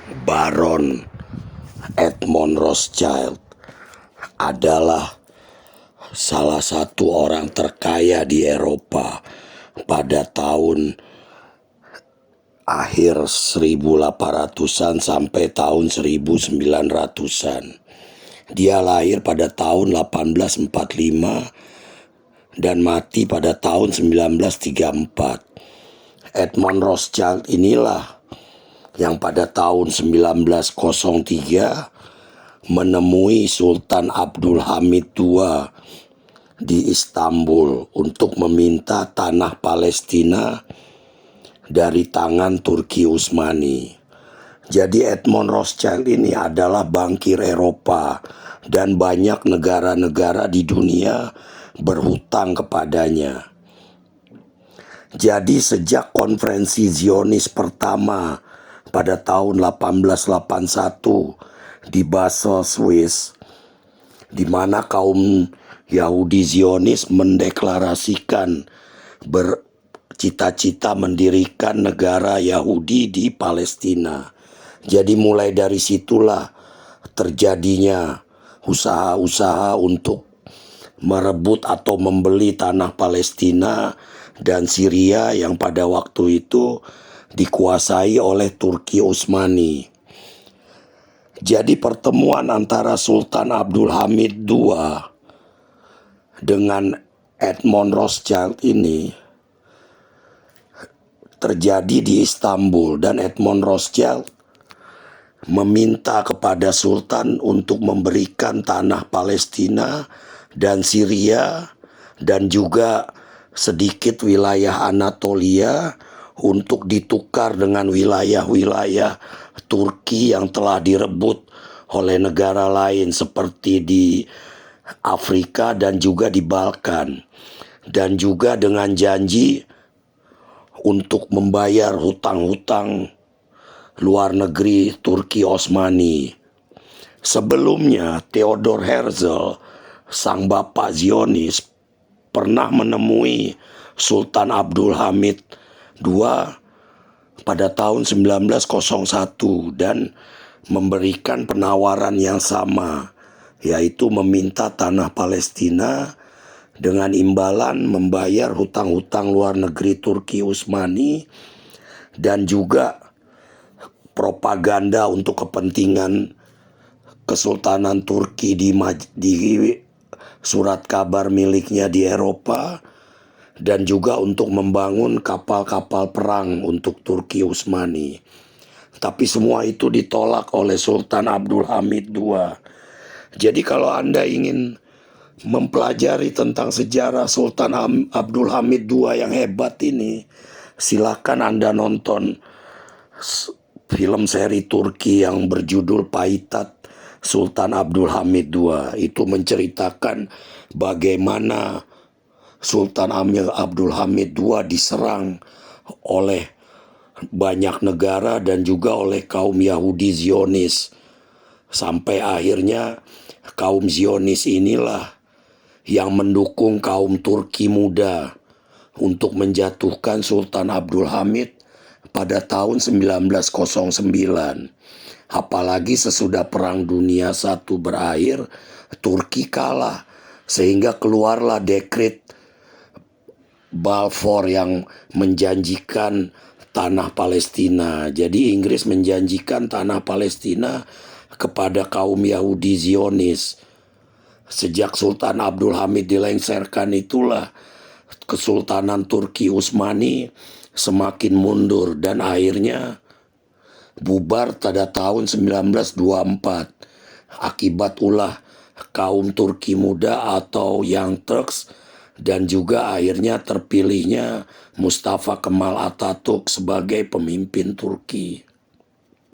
Baron Edmond Rothschild adalah salah satu orang terkaya di Eropa pada tahun akhir 1800-an sampai tahun 1900-an. Dia lahir pada tahun 1845 dan mati pada tahun 1934. Edmond Rothschild inilah yang pada tahun 1903 menemui Sultan Abdul Hamid II di Istanbul untuk meminta tanah Palestina dari tangan Turki Utsmani. Jadi Edmond Rothschild ini adalah bankir Eropa dan banyak negara-negara di dunia berhutang kepadanya. Jadi sejak konferensi Zionis pertama pada tahun 1881 di Basel, Swiss, di mana kaum Yahudi Zionis mendeklarasikan bercita-cita mendirikan negara Yahudi di Palestina. Jadi mulai dari situlah terjadinya usaha-usaha untuk merebut atau membeli tanah Palestina dan Syria yang pada waktu itu dikuasai oleh Turki Utsmani. Jadi pertemuan antara Sultan Abdul Hamid II dengan Edmond Rothschild ini terjadi di Istanbul, dan Edmond Rothschild meminta kepada Sultan untuk memberikan tanah Palestina dan Syria dan juga sedikit wilayah Anatolia untuk ditukar dengan wilayah-wilayah Turki yang telah direbut oleh negara lain seperti di Afrika dan juga di Balkan, dan juga dengan janji untuk membayar hutang-hutang luar negeri Turki Utsmani. Sebelumnya Theodor Herzl, sang bapak Zionis, pernah menemui Sultan Abdul Hamid II pada tahun 1901 dan memberikan penawaran yang sama, yaitu meminta tanah Palestina dengan imbalan membayar hutang-hutang luar negeri Turki Utsmani dan juga propaganda untuk kepentingan Kesultanan Turki di surat kabar miliknya di Eropa, dan juga untuk membangun kapal-kapal perang untuk Turki Utsmani. Tapi semua itu ditolak oleh Sultan Abdul Hamid II. Jadi kalau Anda ingin mempelajari tentang sejarah Sultan Abdul Hamid II yang hebat ini, silakan Anda nonton film seri Turki yang berjudul Payitaht Sultan Abdul Hamid II. Itu menceritakan bagaimana Sultan Abdul Hamid II diserang oleh banyak negara dan juga oleh kaum Yahudi Zionis. Sampai akhirnya kaum Zionis inilah yang mendukung kaum Turki muda untuk menjatuhkan Sultan Abdul Hamid pada tahun 1909. Apalagi sesudah Perang Dunia I berakhir, Turki kalah, sehingga keluarlah dekret Balfour yang menjanjikan tanah Palestina. Jadi Inggris menjanjikan tanah Palestina kepada kaum Yahudi Zionis. Sejak Sultan Abdul Hamid dilengsarkan itulah Kesultanan Turki Utsmani semakin mundur dan akhirnya bubar pada tahun 1924 akibat ulah kaum Turki muda atau Young Turks, dan juga akhirnya terpilihnya Mustafa Kemal Atatürk sebagai pemimpin Turki.